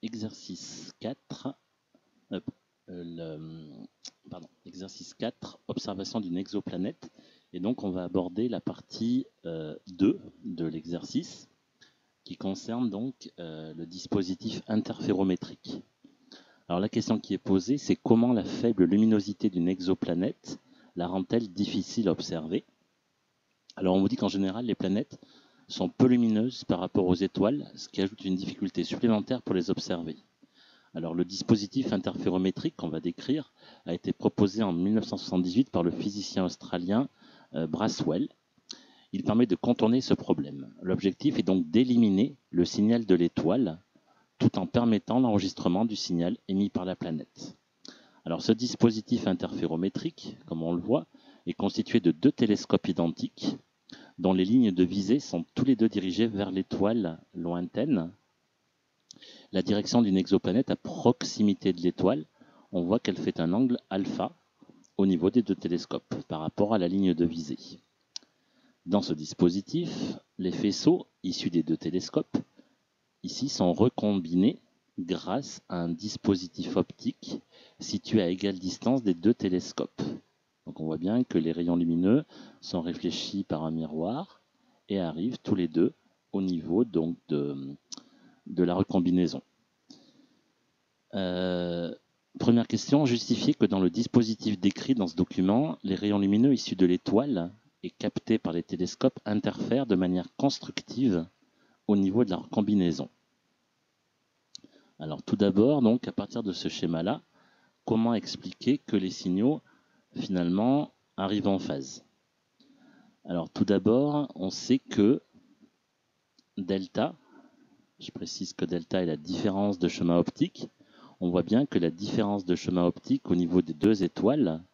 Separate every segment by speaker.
Speaker 1: exercice 4, exercice 4, observation d'une exoplanète. Et donc on va aborder la partie 2 de l'exercice qui concerne donc le dispositif interférométrique. Alors la question qui est posée, c'est comment la faible luminosité d'une exoplanète la rend-elle difficile à observer? Alors on vous dit qu'en général les planètes sont peu lumineuses par rapport aux étoiles, ce qui ajoute une difficulté supplémentaire pour les observer. Alors le dispositif interférométrique qu'on va décrire a été proposé en 1978 par le physicien australien Braswell. Il permet de contourner ce problème. L'objectif est donc d'éliminer le signal de l'étoile tout en permettant l'enregistrement du signal émis par la planète. Alors ce dispositif interférométrique, comme on le voit, est constitué de deux télescopes identiques dont les lignes de visée sont tous les deux dirigées vers l'étoile lointaine. La direction d'une exoplanète à proximité de l'étoile, on voit qu'elle fait un angle alpha au niveau des deux télescopes par rapport à la ligne de visée. Dans ce dispositif, les faisceaux issus des deux télescopes ici sont recombinés grâce à un dispositif optique situé à égale distance des deux télescopes. Donc on voit bien que les rayons lumineux sont réfléchis par un miroir et arrivent tous les deux au niveau donc de la recombinaison. Première question, justifier que dans le dispositif décrit dans ce document, les rayons lumineux issus de l'étoile et captés par les télescopes interfèrent de manière constructive au niveau de la recombinaison. Alors tout d'abord, donc à partir de ce schéma-là, comment expliquer que les signaux finalement arrivent en phase? Alors tout d'abord, on sait que delta, je précise que delta est la différence de chemin optique, on voit bien que la différence de chemin optique au niveau des deux étoiles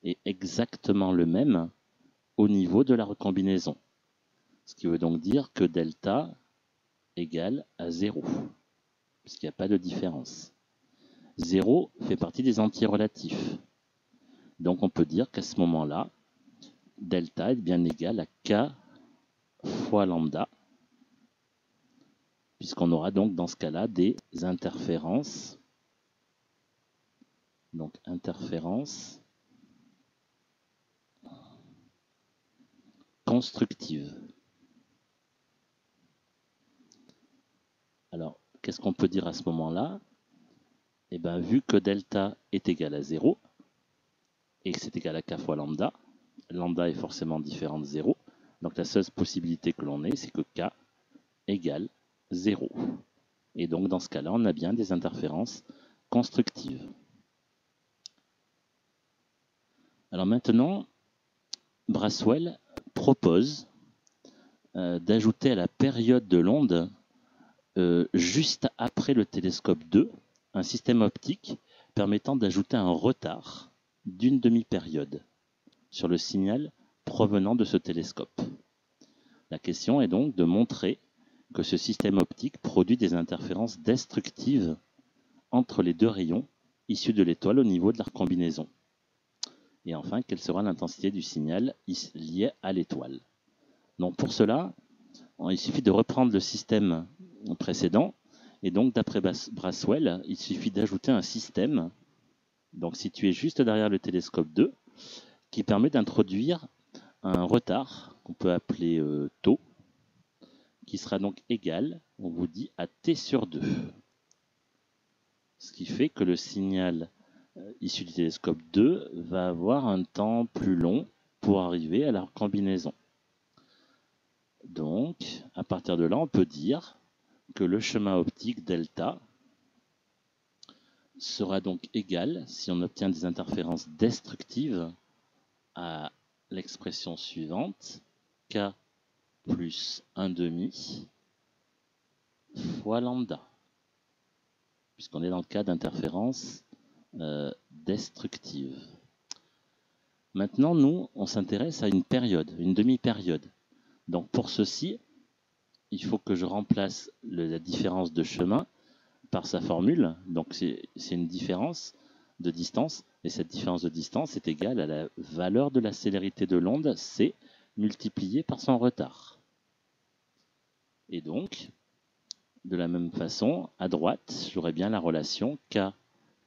Speaker 1: est exactement le même au niveau de la recombinaison. Ce qui veut donc dire que delta égale à 0, puisqu'il n'y a pas de différence. 0 fait partie des entiers relatifs. Donc on peut dire qu'à ce moment-là, delta est bien égal à k fois lambda, puisqu'on aura donc dans ce cas-là des interférences. Donc interférences constructives. Alors, qu'est-ce qu'on peut dire à ce moment-là? Eh bien, vu que delta est égal à 0, et que c'est égal à k fois lambda, lambda est forcément différent de 0, donc la seule possibilité que l'on ait, c'est que k égale 0. Et donc, dans ce cas-là, on a bien des interférences constructives. Alors maintenant, Braswell propose d'ajouter à la période de l'onde, juste après le télescope 2, un système optique permettant d'ajouter un retard d'une demi-période sur le signal provenant de ce télescope. La question est donc de montrer que ce système optique produit des interférences destructives entre les deux rayons issus de l'étoile au niveau de leur combinaison. Et enfin, quelle sera l'intensité du signal lié à l'étoile. Donc pour cela, il suffit de reprendre le système précédent, et donc d'après Braswell, il suffit d'ajouter un système donc situé juste derrière le télescope 2, qui permet d'introduire un retard qu'on peut appeler tau, qui sera donc égal, on vous dit, à t sur 2. Ce qui fait que le signal issu du télescope 2 va avoir un temps plus long pour arriver à la combinaison. Donc, à partir de là, on peut dire que le chemin optique delta sera donc égal, si on obtient des interférences destructives, à l'expression suivante, k plus 1/2 fois lambda, puisqu'on est dans le cas d'interférences destructives. Maintenant, nous, on s'intéresse à une période, une demi-période. Donc pour ceci, il faut que je remplace la différence de chemin par sa formule. Donc c'est une différence de distance, et cette différence de distance est égale à la valeur de la célérité de l'onde, c, multipliée par son retard. Et donc, de la même façon, à droite, j'aurais bien la relation K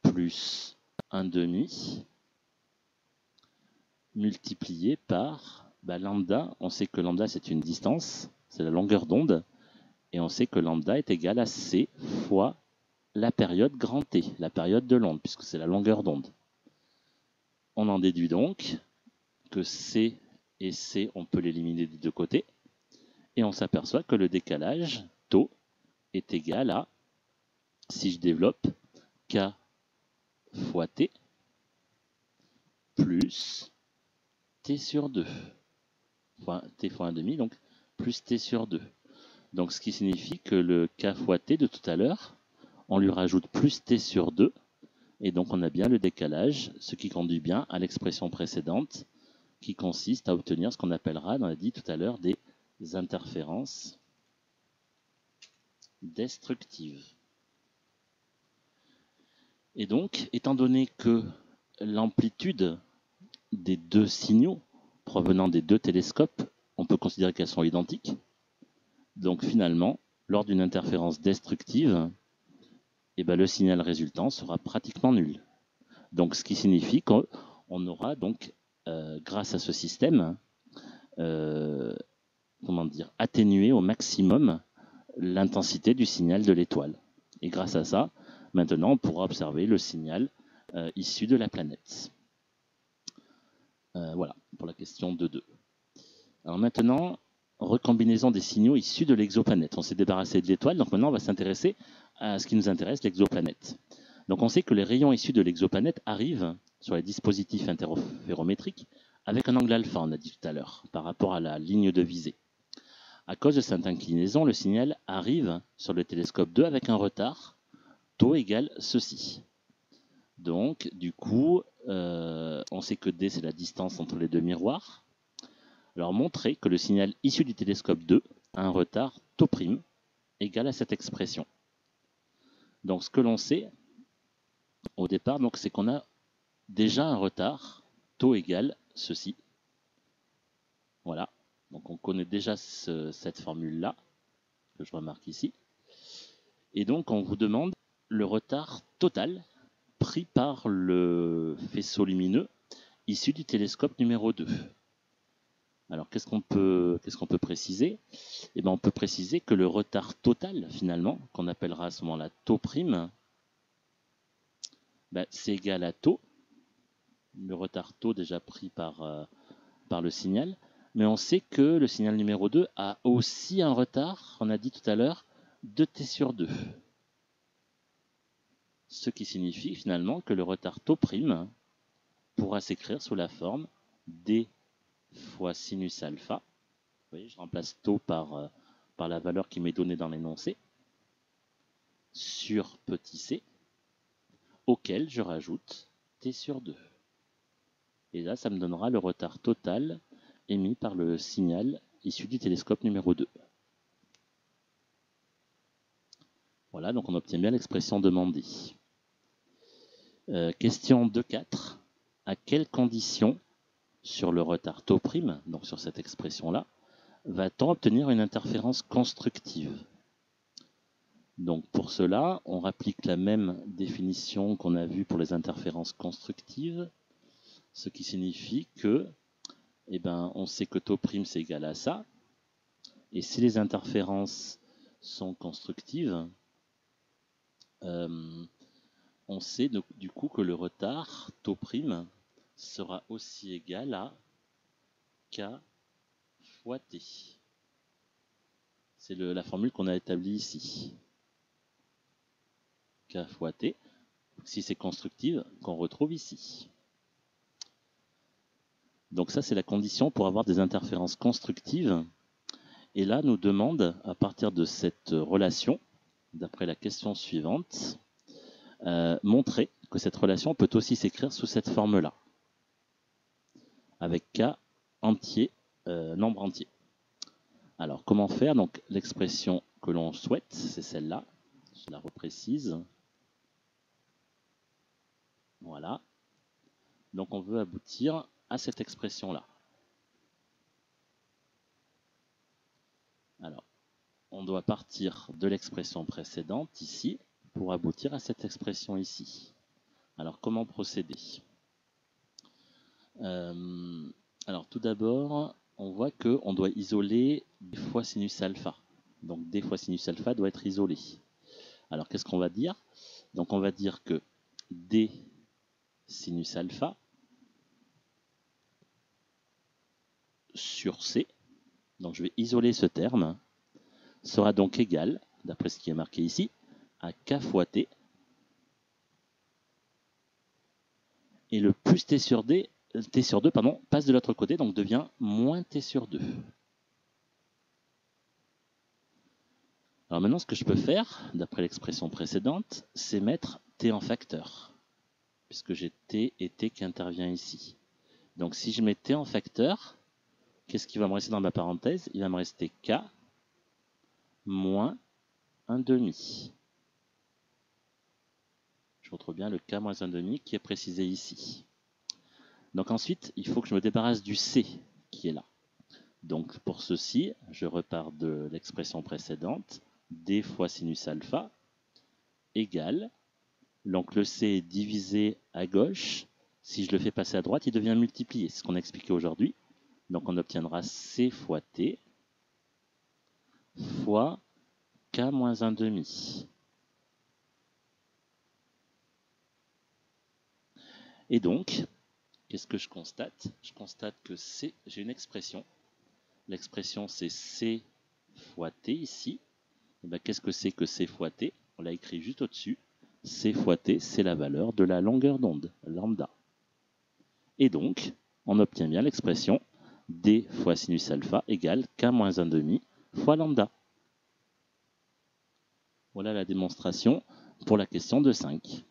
Speaker 1: plus 1/2 multiplié par lambda. On sait que lambda, c'est une distance, c'est la longueur d'onde, et on sait que lambda est égal à C fois la période grand T, la période de l'onde, puisque c'est la longueur d'onde. On en déduit donc que C et C, on peut l'éliminer des deux côtés, et on s'aperçoit que le décalage, tau, est égal à, si je développe, K fois T plus T sur 2, T fois 1/2, donc plus T sur 2. Donc ce qui signifie que le K fois T de tout à l'heure, on lui rajoute plus T sur 2, et donc on a bien le décalage, ce qui conduit bien à l'expression précédente, qui consiste à obtenir ce qu'on appellera, on a dit tout à l'heure, des interférences destructives. Et donc, étant donné que l'amplitude des deux signaux provenant des deux télescopes, on peut considérer qu'elles sont identiques. Donc finalement, lors d'une interférence destructive, le signal résultant sera pratiquement nul. Donc ce qui signifie qu'on aura donc, grâce à ce système, atténué au maximum l'intensité du signal de l'étoile. Et grâce à ça, maintenant, on pourra observer le signal issu de la planète. Voilà, pour la question 2.2. Alors maintenant, recombinaison des signaux issus de l'exoplanète. On s'est débarrassé de l'étoile, donc maintenant on va s'intéresser à ce qui nous intéresse, l'exoplanète. Donc on sait que les rayons issus de l'exoplanète arrivent sur les dispositifs interférométriques avec un angle alpha, on a dit tout à l'heure, par rapport à la ligne de visée. À cause de cette inclinaison, le signal arrive sur le télescope 2 avec un retard, tau égale ceci. Donc, du coup, on sait que D, c'est la distance entre les deux miroirs. Alors, montrer que le signal issu du télescope 2 a un retard tau' égal à cette expression. Donc, ce que l'on sait au départ, c'est qu'on a déjà un retard, tau égale ceci. Voilà. Donc, on connaît déjà cette formule-là, que je remarque ici. Et donc, on vous demande le retard total pris par le faisceau lumineux issu du télescope numéro 2. Alors, qu'est-ce qu'on peut préciser ? On peut préciser que le retard total, finalement, qu'on appellera à ce moment-là tau', c'est égal à tau, le retard tau déjà pris par le signal. Mais on sait que le signal numéro 2 a aussi un retard, on a dit tout à l'heure, de T sur 2. Ce qui signifie finalement que le retard tau' pourra s'écrire sous la forme D fois sinus alpha. Vous voyez, je remplace tau par la valeur qui m'est donnée dans l'énoncé, sur petit c, auquel je rajoute T sur 2. Et là, ça me donnera le retard total émis par le signal issu du télescope numéro 2. Voilà, donc on obtient bien l'expression demandée. Question 2.4. À quelles conditions sur le retard tau', donc sur cette expression-là, va-t-on obtenir une interférence constructive ? Donc pour cela, on applique la même définition qu'on a vue pour les interférences constructives, ce qui signifie que, on sait que tau' c'est égal à ça, et si les interférences sont constructives, on sait du coup que le retard tau' sera aussi égal à K fois T. C'est la formule qu'on a établie ici. K fois T, si c'est constructive, qu'on retrouve ici. Donc ça, c'est la condition pour avoir des interférences constructives. Et là, nous demande, à partir de cette relation, d'après la question suivante, montrer que cette relation peut aussi s'écrire sous cette forme-là, avec K entier, nombre entier. Alors, comment faire ? Donc, l'expression que l'on souhaite, c'est celle-là. Je la reprécise. Voilà. Donc, on veut aboutir à cette expression-là. Alors, on doit partir de l'expression précédente ici pour aboutir à cette expression ici. Alors comment procéder? Alors tout d'abord, on voit qu'on doit isoler d fois sinus alpha. Donc d fois sinus alpha doit être isolé. Alors qu'est-ce qu'on va dire? Donc on va dire que d sinus alpha sur c, donc je vais isoler ce terme, sera donc égal, d'après ce qui est marqué ici, à k fois t, et le plus t sur 2 passe de l'autre côté, donc devient moins t sur 2. Alors maintenant, ce que je peux faire, d'après l'expression précédente, c'est mettre t en facteur, puisque j'ai t et t qui intervient ici. Donc si je mets t en facteur, qu'est-ce qui va me rester dans ma parenthèse? Il va me rester k moins 1 demi. Je retrouve bien le k moins 1 demi qui est précisé ici. Donc ensuite, il faut que je me débarrasse du c qui est là. Donc pour ceci, je repars de l'expression précédente, d fois sinus alpha égale, donc le c est divisé à gauche, si je le fais passer à droite, il devient multiplié, c'est ce qu'on a expliqué aujourd'hui. Donc on obtiendra c fois t fois k moins 1 demi. Et donc, qu'est-ce que je constate? Je constate que j'ai une expression. L'expression c'est c fois t ici. Et bien, qu'est-ce que c'est que c fois t? On l'a écrit juste au-dessus. C fois t, c'est la valeur de la longueur d'onde, lambda. Et donc, on obtient bien l'expression d fois sinus alpha égale k moins 1 demi fois lambda. Voilà la démonstration pour la question 2.5.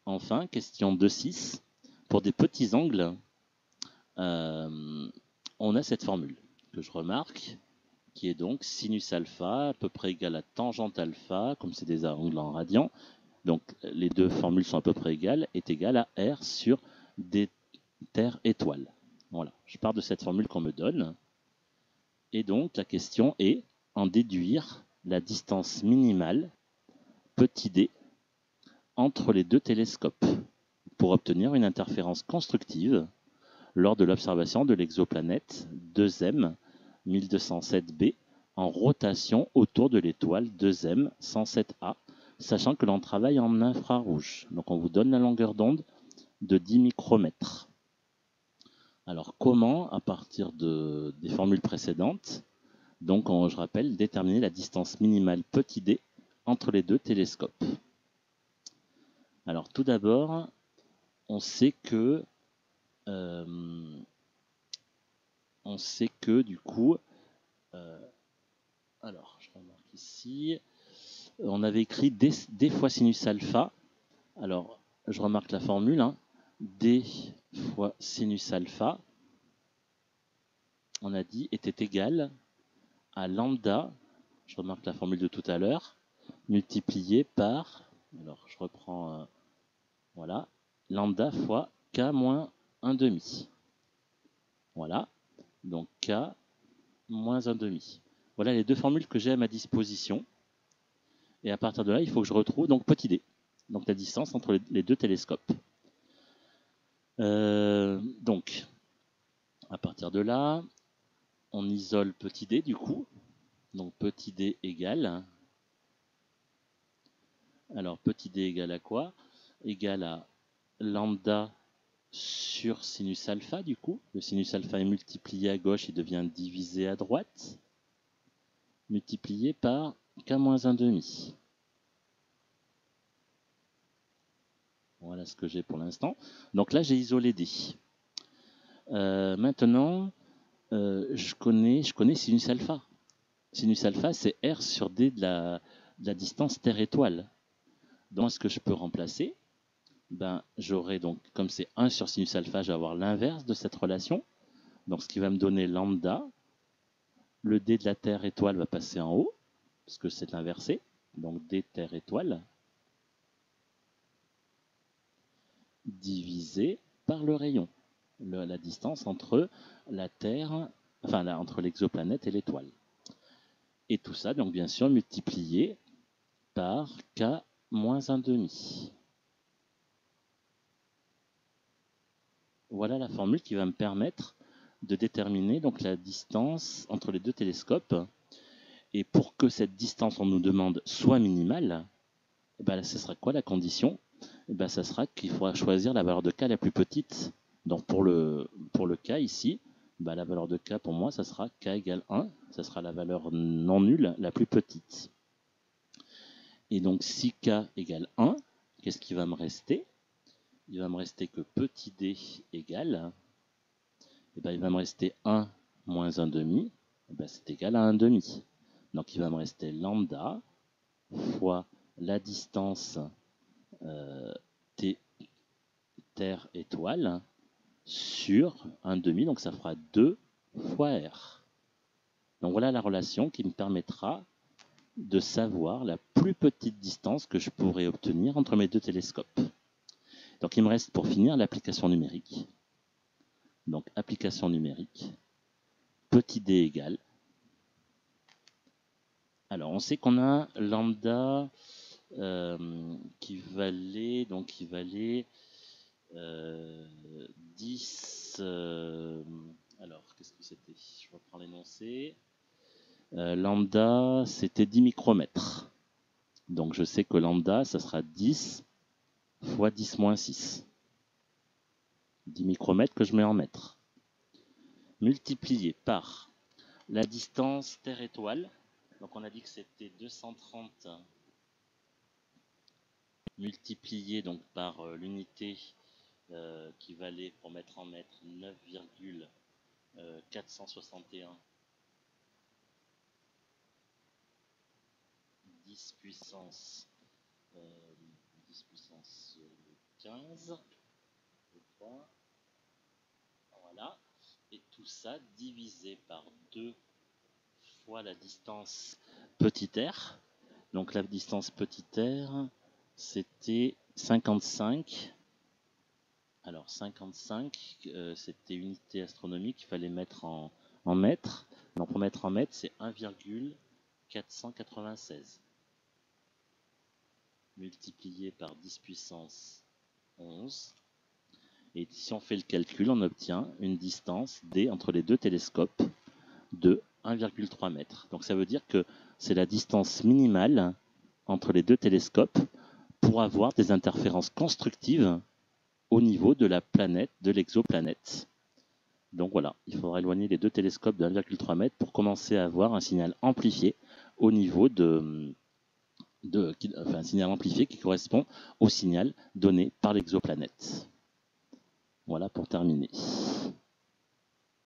Speaker 1: Enfin, question 2.6. Pour des petits angles, on a cette formule que je remarque, qui est donc sinus alpha à peu près égal à tangente alpha, comme c'est des angles en radians. Donc les deux formules sont à peu près égales, est égal à R sur d terre étoile. Voilà, je pars de cette formule qu'on me donne. Et donc la question est en déduire la distance minimale, petit d, entre les deux télescopes, pour obtenir une interférence constructive lors de l'observation de l'exoplanète 2M 1207b en rotation autour de l'étoile 2M 107a, sachant que l'on travaille en infrarouge. Donc on vous donne la longueur d'onde de 10 micromètres. Alors comment, à partir des formules précédentes, donc je rappelle, déterminer la distance minimale petit d entre les deux télescopes? Alors tout d'abord, on sait que du coup, alors je remarque ici, on avait écrit d fois sinus alpha. Alors je remarque la formule, hein, d fois sinus alpha, on a dit, était égal à lambda, je remarque la formule de tout à l'heure, multiplié par, alors je reprends, voilà, lambda fois k moins 1 demi. Voilà, donc k moins 1 demi. Voilà les deux formules que j'ai à ma disposition. Et à partir de là, il faut que je retrouve donc petit d, donc la distance entre les deux télescopes. Donc, à partir de là, on isole petit d du coup. Donc petit d égale. Alors petit d égale à quoi? Égale à lambda sur sinus alpha du coup. Le sinus alpha est multiplié à gauche, il devient divisé à droite. Multiplié par k-1 demi. Voilà ce que j'ai pour l'instant. Donc là, j'ai isolé d. Maintenant, je connais sinus alpha. Sinus alpha, c'est R sur d de la distance Terre-étoile. Donc, ce que je peux remplacer, ben, j'aurai donc, comme c'est 1 sur sinus alpha, je vais avoir l'inverse de cette relation. Donc, ce qui va me donner lambda. Le d de la Terre-étoile va passer en haut, parce que c'est inversé. Donc, d Terre-étoile divisé par le rayon. La distance entre la Terre, enfin entre l'exoplanète et l'étoile. Et tout ça, donc bien sûr, multiplié par k moins 1,5. Voilà la formule qui va me permettre de déterminer donc la distance entre les deux télescopes. Et pour que cette distance, on nous demande, soit minimale, et ben, ce sera quoi la condition? Et ben, ça sera qu'il faudra choisir la valeur de k la plus petite. Donc pour le k ici, ben, la valeur de k pour moi, ça sera k égale 1. Ça sera la valeur non nulle la plus petite. Et donc si k égale 1, qu'est-ce qui va me rester? Il va me rester que petit d égale, et ben, il va me rester 1 moins 1,5, et ben, c'est égal à 1,5. Donc il va me rester lambda fois la distance T Terre étoile sur 1,5, donc ça fera 2 fois R. Donc voilà la relation qui me permettra de savoir la plus petite distance que je pourrais obtenir entre mes deux télescopes. Donc il me reste pour finir l'application numérique. Donc application numérique, petit d égale. Alors on sait qu'on a lambda qui valait 10. Alors qu'est-ce que c'était? Je reprends l'énoncé. Lambda c'était 10 micromètres. Donc je sais que lambda ça sera 10 fois 10 moins 6. 10 micromètres que je mets en mètres. Multiplié par la distance Terre-étoile. Donc on a dit que c'était 230 multiplié donc par l'unité qui valait, pour mettre en mètres, 9,461 10 puissance 15, je crois. Voilà. Et tout ça divisé par 2 fois la distance petit r. Donc la distance petit r, c'était 55. Alors 55, c'était unité astronomique, il fallait mettre en mètres. Donc pour mettre en mètres, c'est 1,496 multiplié par 10 puissance 11. Et si on fait le calcul, on obtient une distance D entre les deux télescopes de 1,3 mètres. Donc ça veut dire que c'est la distance minimale entre les deux télescopes pour avoir des interférences constructives au niveau de la planète, de l'exoplanète. Donc voilà, il faudra éloigner les deux télescopes de 1,3 mètre pour commencer à avoir un signal amplifié au niveau un signal amplifié qui correspond au signal donné par l'exoplanète. Voilà pour terminer.